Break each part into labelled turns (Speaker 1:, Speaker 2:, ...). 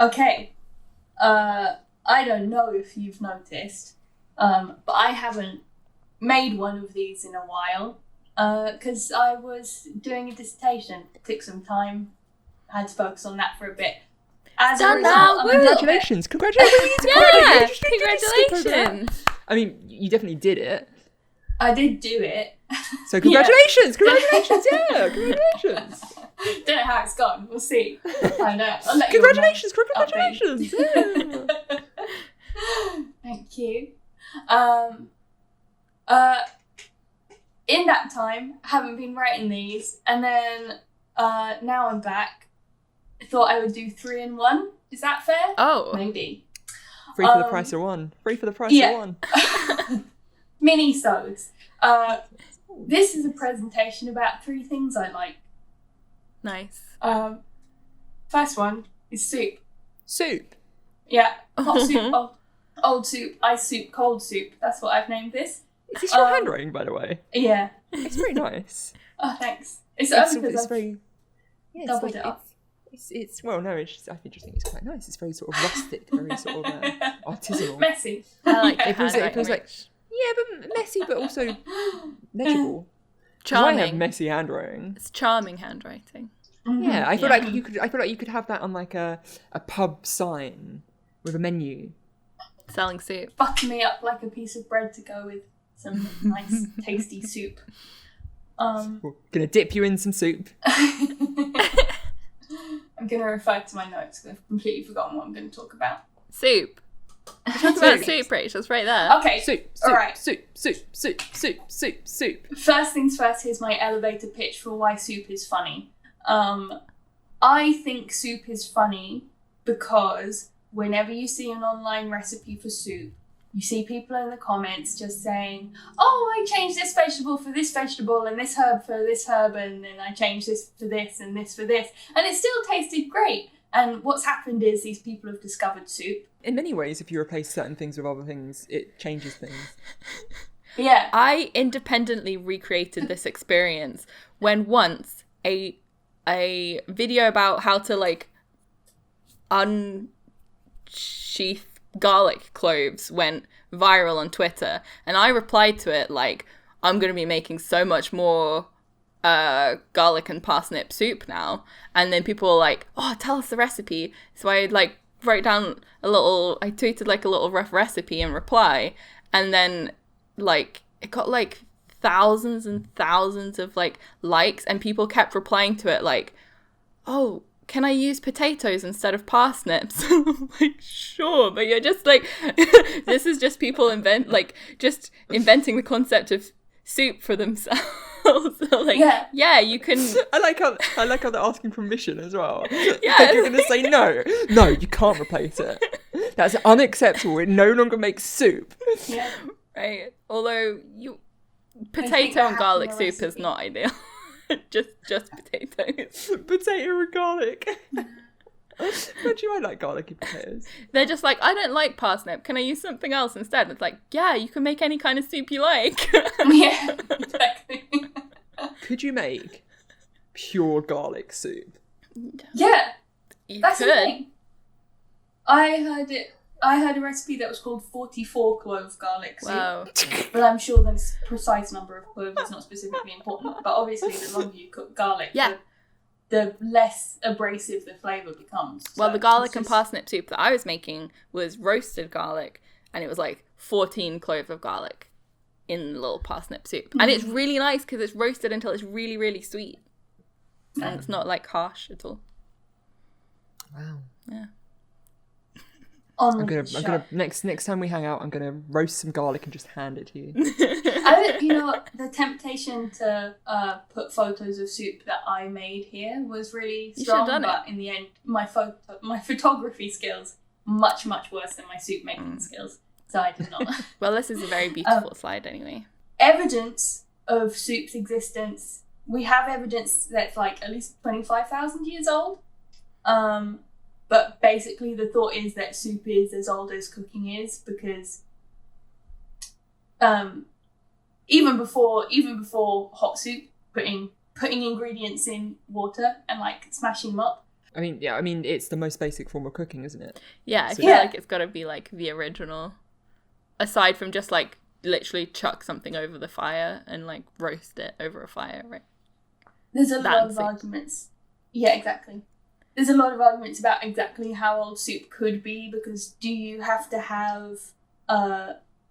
Speaker 1: Okay. I don't know if you've noticed, but I haven't made one of these in a while because I was doing a dissertation. It took some time. I had to focus on that for a bit. As a result,
Speaker 2: Congratulations!
Speaker 3: Yeah, congratulations!
Speaker 2: I mean, you definitely did it.
Speaker 1: I did do it.
Speaker 2: So congratulations! Congratulations! Yeah, congratulations!
Speaker 1: Don't know how it's gone. We'll see. Find out. I'll let
Speaker 2: Congratulations!
Speaker 1: you
Speaker 2: Congratulations! Yeah.
Speaker 1: Thank you. In that time, I haven't been writing these, and then now I'm back. I thought I would do 3 in 1. Is that fair?
Speaker 3: Oh,
Speaker 1: maybe.
Speaker 2: Free for the price of one. Free for the price of one.
Speaker 1: Mini-sodes. This is a presentation about 3 things I like.
Speaker 3: nice.
Speaker 1: First one is soup.
Speaker 2: Soup.
Speaker 1: Yeah, hot soup, old soup, ice soup, cold soup. That's what I've named this.
Speaker 2: Is this your handwriting, by the way?
Speaker 1: Yeah.
Speaker 2: It's very nice.
Speaker 1: Oh, thanks. It's
Speaker 2: very... Yeah,
Speaker 1: doubled it up.
Speaker 2: It's well, no, I think it's quite nice. It's very sort of rustic, very sort of artisanal.
Speaker 1: Messy.
Speaker 3: I like
Speaker 2: It feels like but messy, but also legible.
Speaker 3: charming.
Speaker 2: I have messy handwriting.
Speaker 3: It's charming handwriting.
Speaker 1: Mm-hmm.
Speaker 2: Yeah, I feel like you could have that on like a pub sign with a menu.
Speaker 3: Selling soup.
Speaker 1: Butter me up like a piece of bread to go with some nice, tasty soup.
Speaker 2: We're gonna dip you in some soup.
Speaker 1: I'm gonna refer to my notes because I've completely forgotten what I'm going to talk about.
Speaker 3: Soup. Talk about soup, Rach. That's right there.
Speaker 1: Okay.
Speaker 2: Soup.
Speaker 1: All right.
Speaker 2: Soup.
Speaker 1: First things first, here's my elevator pitch for why soup is funny. I think soup is funny because whenever you see an online recipe for soup, you see people in the comments just saying, oh, I changed this vegetable for this vegetable and this herb for this herb, and then I changed this for this and this for this, and it still tasted great. And what's happened is these people have discovered soup.
Speaker 2: In many ways, if you replace certain things with other things, it changes things.
Speaker 1: Yeah.
Speaker 3: I independently recreated this experience when once a video about how to like unsheath garlic cloves went viral on Twitter, and I replied to it like, I'm going to be making so much more garlic and parsnip soup now. And then people were like, oh, tell us the recipe. So I like wrote down I tweeted like a little rough recipe in reply, and then like it got like thousands and thousands of like likes, and people kept replying to it like, oh, can I use potatoes instead of parsnips? I'm like, sure, but you're just like, this is just people just inventing the concept of soup for themselves. So like, yeah, you can.
Speaker 2: I like how they're asking permission as well.
Speaker 3: Yeah,
Speaker 2: like you're gonna say no, you can't replace it. That's unacceptable. It no longer makes soup.
Speaker 1: Yeah.
Speaker 3: Right. Although potato and garlic soup is not ideal. just potatoes.
Speaker 2: Potato and garlic. But I like garlicky potatoes.
Speaker 3: They're just like, I don't like parsnip. Can I use something else instead? It's like, yeah, you can make any kind of soup you like.
Speaker 1: Yeah, exactly.
Speaker 2: Could you make pure garlic soup?
Speaker 1: Yeah, that's
Speaker 3: could.
Speaker 1: the thing. I heard a recipe that was called 44 clove garlic soup.
Speaker 3: Wow.
Speaker 1: But I'm sure the precise number of cloves is not specifically important. But obviously, the longer you cook garlic, the less abrasive the flavour becomes.
Speaker 3: Well,
Speaker 1: So
Speaker 3: the garlic and
Speaker 1: just...
Speaker 3: parsnip soup that I was making was roasted garlic, and it was like 14 cloves of garlic in the little parsnip soup. Mm-hmm. And it's really nice because it's roasted until it's really, really sweet. And it's not like harsh at all.
Speaker 2: Wow.
Speaker 3: Yeah.
Speaker 2: I'm gonna next time we hang out, I'm gonna roast some garlic and just hand it to you.
Speaker 1: The temptation to put photos of soup that I made here was really strong, but in the end, my photography skills much worse than my soup making skills, so I did not.
Speaker 3: Well, this is a very beautiful slide, anyway.
Speaker 1: Evidence of soup's existence. We have evidence that's like at least 25,000 years old. But basically the thought is that soup is as old as cooking is, because even before hot soup, putting ingredients in water and like smashing them up,
Speaker 2: I mean, it's the most basic form of cooking, isn't it?
Speaker 3: Yeah, I
Speaker 2: So-
Speaker 3: feel like it's got to be like the original. Aside from just like literally chuck something over the fire and like roast it over a fire, right?
Speaker 1: There's a
Speaker 3: That
Speaker 1: lot
Speaker 3: and
Speaker 1: of
Speaker 3: soup.
Speaker 1: arguments. Yeah, exactly. There's a lot of arguments about exactly how old soup could be, because do you have to have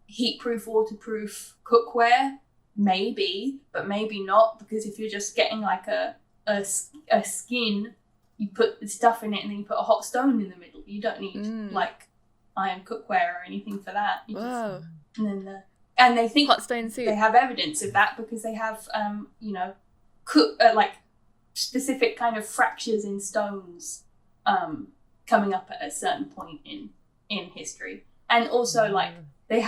Speaker 1: heat-proof, waterproof cookware? Maybe, but maybe not, because if you're just getting like a skin, you put the stuff in it and then you put a hot stone in the middle. You don't need like iron cookware or anything for that. You
Speaker 3: Whoa.
Speaker 1: Just, and they think
Speaker 3: Hot stone soup.
Speaker 1: they have evidence of that because they have like specific kind of fractures in stones coming up at a certain point in history. And also like they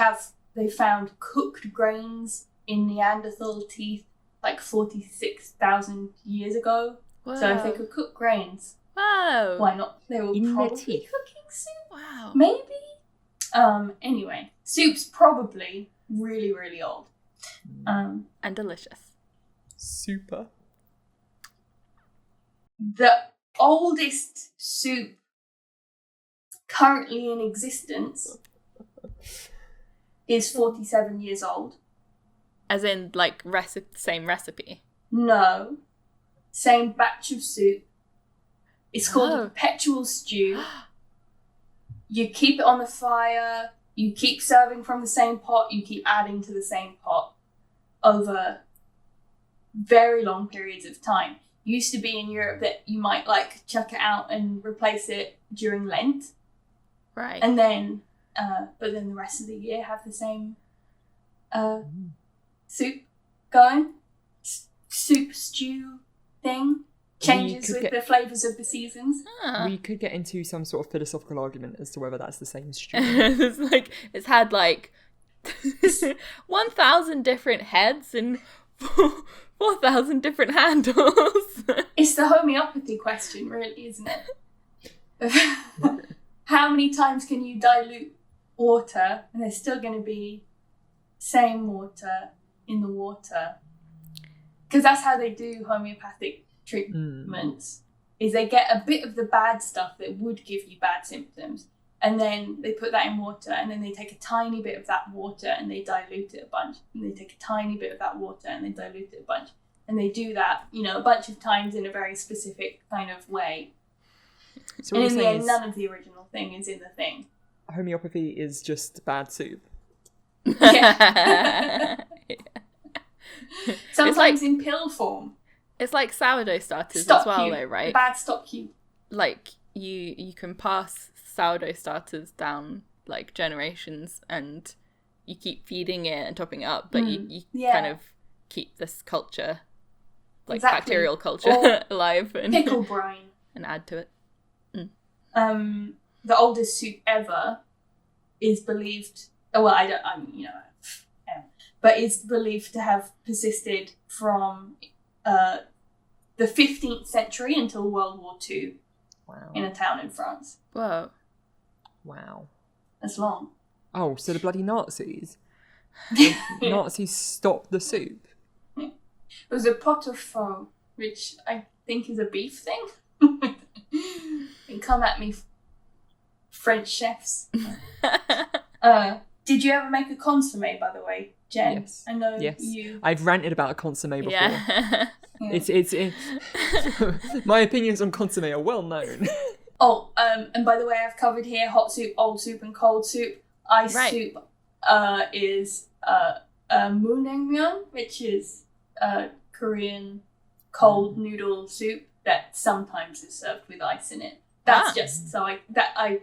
Speaker 1: found cooked grains in Neanderthal teeth like 46,000 years ago.
Speaker 3: Whoa.
Speaker 1: So if they could cook grains,
Speaker 3: Whoa.
Speaker 1: why not? They were
Speaker 2: In their
Speaker 1: probably
Speaker 2: teeth.
Speaker 1: cooking soup.
Speaker 3: Wow.
Speaker 1: Maybe. Anyway, soup's probably really, really old.
Speaker 3: And delicious.
Speaker 2: Super.
Speaker 1: The oldest soup currently in existence is 47 years old.
Speaker 3: As in, like, same recipe.
Speaker 1: No. Same batch of soup. It's called a
Speaker 3: Oh.
Speaker 1: perpetual stew. You keep it on the fire. You keep serving from the same pot. You keep adding to the same pot over very long periods of time. Used to be in Europe that you might like chuck it out and replace it during Lent.
Speaker 3: Right.
Speaker 1: And then, but then the rest of the year have the same soup going. Soup stew thing. Changes
Speaker 2: could
Speaker 1: with
Speaker 2: get-
Speaker 1: the flavours of the seasons.
Speaker 3: Ah.
Speaker 2: We could get into some sort of philosophical argument as to whether that's the same stew.
Speaker 3: It's like it's had like 1,000 different heads and 4,000 different handles.
Speaker 1: It's the homeopathy question, really, isn't it? How many times can you dilute water and there's still going to be same water in the water? Because that's how they do homeopathic treatments, is they get a bit of the bad stuff that would give you bad symptoms, and then they put that in water, and then they take a tiny bit of that water and they dilute it a bunch, and they take a tiny bit of that water and they dilute it a bunch, and they do that, a bunch of times in a very specific kind of way.
Speaker 2: So
Speaker 1: And
Speaker 2: what
Speaker 1: in
Speaker 2: you're
Speaker 1: the
Speaker 2: saying
Speaker 1: end,
Speaker 2: is
Speaker 1: none of the original thing is in the thing.
Speaker 2: homeopathy is just bad soup.
Speaker 1: Yeah. Sometimes
Speaker 3: like-
Speaker 1: in pill form.
Speaker 3: It's like sourdough starters
Speaker 1: Stop
Speaker 3: as well,
Speaker 1: you.
Speaker 3: though, right?
Speaker 1: Bad stop you.
Speaker 3: Like you can pass sourdough starters down like generations, and you keep feeding it and topping it up, but you
Speaker 1: yeah.
Speaker 3: kind of keep this culture, like
Speaker 1: Exactly.
Speaker 3: bacterial culture,
Speaker 1: Or
Speaker 3: alive and
Speaker 1: Pickle brine.
Speaker 3: and add to it.
Speaker 1: The oldest soup ever is believed. But is believed to have persisted from the 15th century until World War II
Speaker 2: Wow.
Speaker 1: in a town in France.
Speaker 3: Whoa.
Speaker 2: Wow.
Speaker 1: That's long.
Speaker 2: Oh, so the bloody Nazis. Nazis stopped the soup.
Speaker 1: It was a pot au feu, which I think is a beef thing. And come at me, French chefs. Did you ever make a consommé, by the way, Jen?
Speaker 2: Yes.
Speaker 1: I know
Speaker 2: Yes.
Speaker 1: you.
Speaker 2: I've ranted about a consommé before.
Speaker 3: Yeah.
Speaker 1: Yeah.
Speaker 2: It's my opinions on consommé are well known.
Speaker 1: Oh, and by the way, I've covered here hot soup, old soup, and cold soup. Ice
Speaker 3: Right.
Speaker 1: soup is munaengmyeon, which is Korean cold noodle soup that sometimes is served with ice in it. That's
Speaker 3: Ah.
Speaker 1: just so I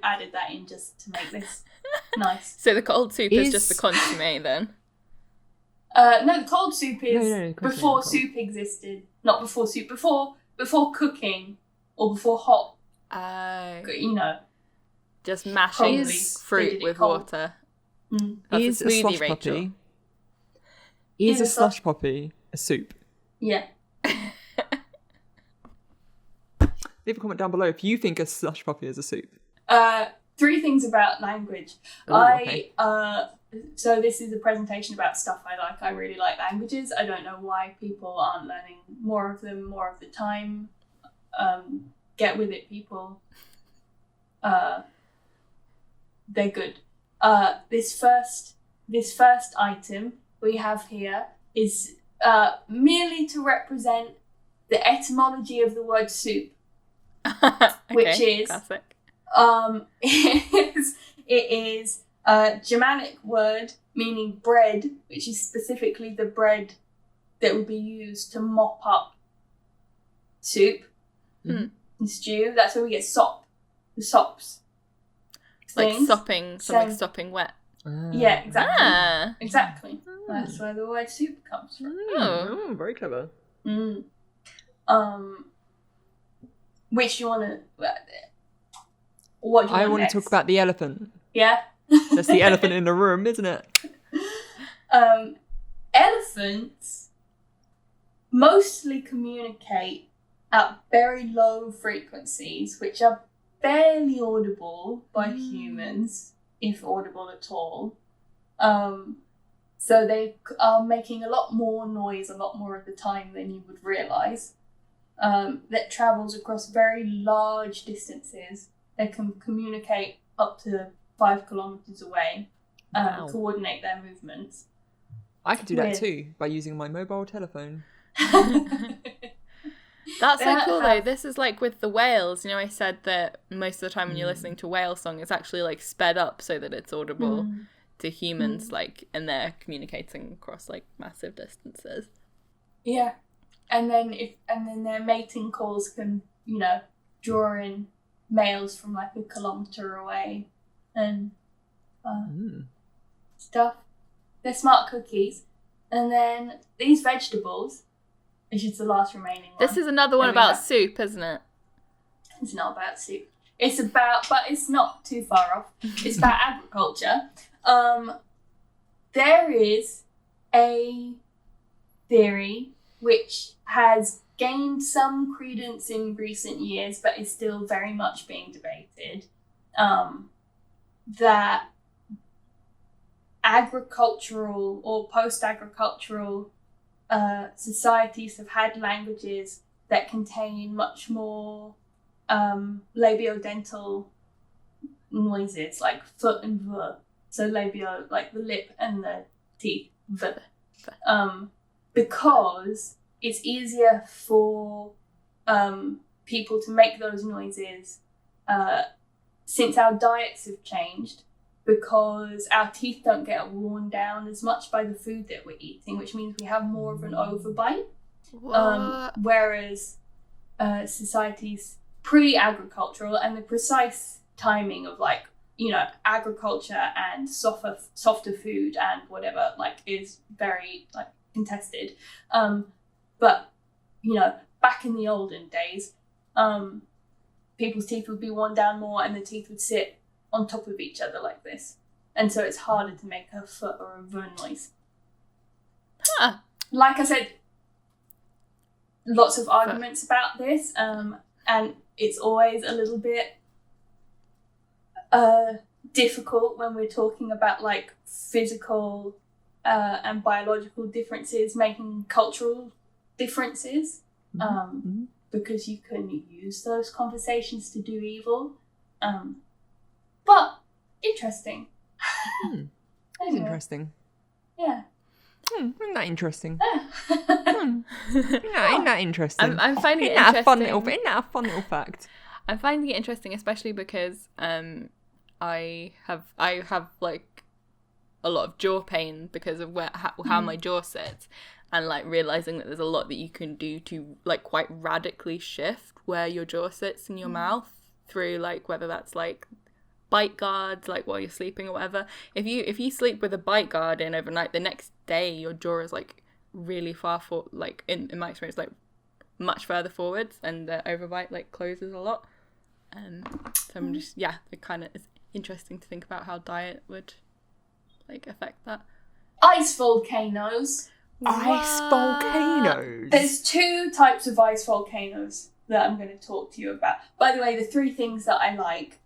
Speaker 1: added that in just to make this nice.
Speaker 3: So the cold soup is just the
Speaker 2: Is-
Speaker 3: consommé then.
Speaker 1: No, the cold soup is
Speaker 2: No, continue,
Speaker 1: before
Speaker 2: cold.
Speaker 1: soup existed. Not before soup. Before cooking or before hot.
Speaker 3: Just mashing
Speaker 1: Probably they
Speaker 3: fruit
Speaker 1: did it
Speaker 3: with
Speaker 1: cold.
Speaker 3: water.
Speaker 1: Mm.
Speaker 3: That's
Speaker 2: Is
Speaker 3: a
Speaker 2: a
Speaker 3: smoothie,
Speaker 2: slush
Speaker 3: Rachel.
Speaker 2: puppy? Is
Speaker 1: Is
Speaker 2: a
Speaker 1: a slush-
Speaker 2: slush puppy a soup?
Speaker 1: Yeah.
Speaker 2: Leave a comment down below if you think a slush puppy is a soup.
Speaker 1: 3 things about language.
Speaker 2: Ooh, okay.
Speaker 1: So this is a presentation about stuff I like. I really like languages. I don't know why people aren't learning more of them more of the time. get with it, people. They're good. This first item we have here is merely to represent the etymology of the word soup,
Speaker 3: Okay,
Speaker 1: which is
Speaker 3: classic.
Speaker 1: it is a Germanic word meaning bread, which is specifically the bread that would be used to mop up soup and stew. That's where we get sop, the sops.
Speaker 3: Like
Speaker 1: things.
Speaker 3: sopping wet.
Speaker 1: Yeah, exactly.
Speaker 3: Ah.
Speaker 1: Exactly. That's where the word soup comes from.
Speaker 2: Oh, very clever.
Speaker 1: Which you want to... What do you
Speaker 2: I
Speaker 1: want
Speaker 2: want
Speaker 1: next?
Speaker 2: to talk about the elephant.
Speaker 1: Yeah?
Speaker 2: That's the elephant in the room, isn't it?
Speaker 1: Elephants mostly communicate at very low frequencies, which are barely audible by humans, if audible at all. So they are making a lot more noise a lot more of the time than you would realise. That travels across very large distances. They can communicate up to 5 kilometres away,
Speaker 2: Wow.
Speaker 1: coordinate their movements.
Speaker 2: I could do that too by using my mobile telephone.
Speaker 3: That's so cool though. This is like with the whales. You know, I said that most of the time when you're listening to whale song, it's actually like sped up so that it's audible to humans, like, and they're communicating across like massive distances.
Speaker 1: Yeah, and then their mating calls can, you know, draw in males from like a kilometre away and stuff. They're smart cookies. And then these vegetables, which is the last remaining one.
Speaker 3: This is another one about soup, isn't it?
Speaker 1: It's not about soup. It's about, but it's not too far off. It's about agriculture. There is a theory which has gained some credence in recent years, but is still very much being debated, that agricultural or post-agricultural societies have had languages that contain much more labiodental noises, like foot and v. So labio, like the lip and the teeth, v. Because it's easier for people to make those noises since our diets have changed, because our teeth don't get worn down as much by the food that we're eating, which means we have more of an overbite. Whereas societies pre-agricultural and the precise timing of, like, you know, agriculture and softer food and whatever, like, is very, like, contested. But, you know, back in the olden days, people's teeth would be worn down more and the teeth would sit on top of each other like this. And so it's harder to make a foot or a v noise.
Speaker 3: Huh.
Speaker 1: Like I said, lots of arguments about this, and it's always a little bit difficult when we're talking about, like, physical and biological differences making cultural differences, because you can use those conversations to do evil. But interesting.
Speaker 2: That's interesting.
Speaker 1: Yeah.
Speaker 2: Isn't that interesting?
Speaker 1: Yeah.
Speaker 2: Isn't that interesting?
Speaker 3: I'm finding it
Speaker 2: Isn't that
Speaker 3: interesting.
Speaker 2: Isn't that a fun little fact?
Speaker 3: I'm finding it interesting, especially because I have like a lot of jaw pain because of how my jaw sits, and like realizing that there's a lot that you can do to, like, quite radically shift where your jaw sits in your mouth through, like, whether that's like bite guards, like while you're sleeping or whatever. If you sleep with a bite guard in overnight, the next day your jaw is like really far like in my experience, like much further forwards, and the overbite like closes a lot. So I'm just, yeah, it kind of is interesting to think about how diet would like affect that.
Speaker 1: Ice volcanoes.
Speaker 2: Ice volcanoes.
Speaker 1: There's 2 types of ice volcanoes that I'm going to talk to you about. By the way, the 3 things that I like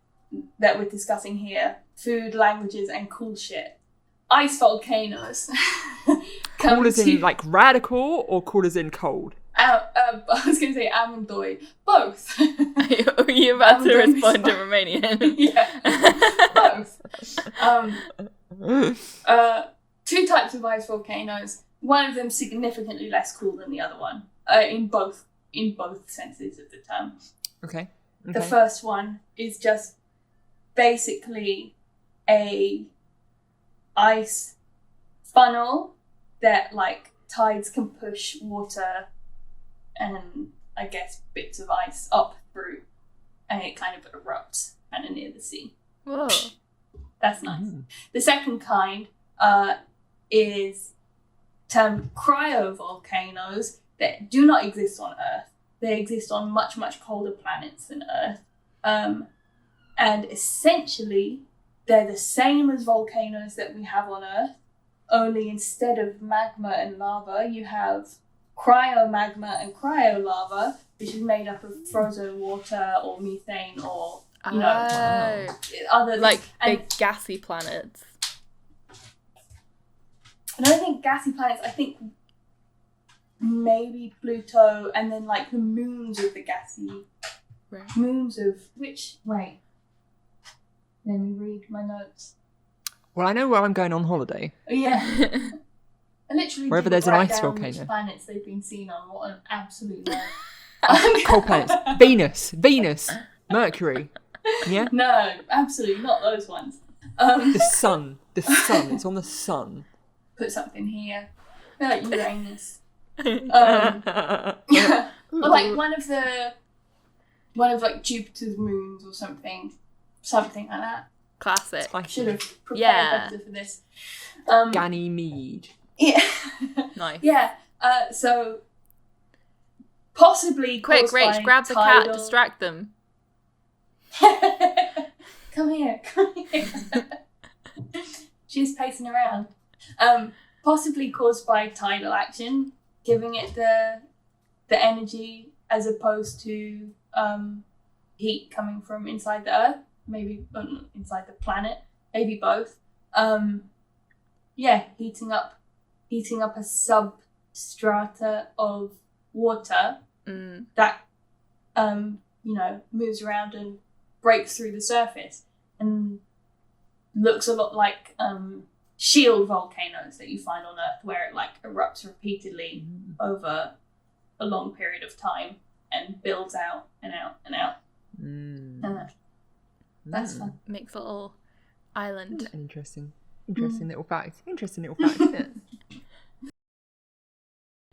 Speaker 1: that we're discussing here: food, languages, and cool shit. Ice volcanoes.
Speaker 2: Cool as in like radical, or cool as in cold?
Speaker 1: I was going to say Amandoi. Both.
Speaker 3: Are you about to
Speaker 1: Amandoi
Speaker 3: respond
Speaker 1: is
Speaker 3: in Romanian?
Speaker 1: Yeah. Both. Two types of ice volcanoes. One of them significantly less cool than the other one. In both senses of the term.
Speaker 2: Okay.
Speaker 1: The first one is just basically a ice funnel that like tides can push water and I guess bits of ice up through, and it kind of erupts kind of near the sea.
Speaker 3: Whoa.
Speaker 1: That's nice. The second kind is termed cryovolcanoes that do not exist on Earth. They exist on much, much colder planets than Earth. And essentially, they're the same as volcanoes that we have on Earth, only instead of magma and lava, you have cryomagma and cryolava, which is made up of frozen water or methane or, other
Speaker 3: like
Speaker 1: and
Speaker 3: big gassy planets.
Speaker 1: I don't think gassy planets, I think maybe Pluto and then like the moons of the gassy moons of which wait. Let me read my notes.
Speaker 2: Well, I know where I'm going on holiday.
Speaker 1: Yeah. I literally
Speaker 2: wherever there's an ice volcano.
Speaker 1: Which planets they've been seen on. What an absolute nerd.
Speaker 2: Cold planets. Venus, Mercury. Yeah?
Speaker 1: No, absolutely not those ones.
Speaker 2: The sun. It's on the sun.
Speaker 1: Put something here. Uranus. Or like one of like Jupiter's moons or something like that.
Speaker 3: Classic.
Speaker 1: I should have prepared better for this.
Speaker 2: Ganymede.
Speaker 1: Yeah.
Speaker 3: Nice.
Speaker 1: Yeah. So possibly
Speaker 3: Quick,
Speaker 1: caused
Speaker 3: Rach,
Speaker 1: by
Speaker 3: grab the
Speaker 1: tidal...
Speaker 3: cat, distract them.
Speaker 1: Come here. She's pacing around. Possibly caused by tidal action, giving it the energy as opposed to heat coming from inside the Earth, maybe inside the planet, maybe both. Heating up a substrata of water that moves around and breaks through the surface and looks a lot like shield volcanoes that you find on Earth, where it like erupts repeatedly over a long period of time and builds out and out and out. That's fun.
Speaker 3: Makes a little island.
Speaker 2: Interesting little fact. Isn't it?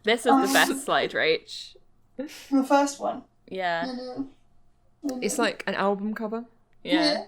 Speaker 3: This is the best slide, Rach.
Speaker 1: The first one.
Speaker 3: Yeah.
Speaker 2: It's like an album cover.
Speaker 3: Yeah.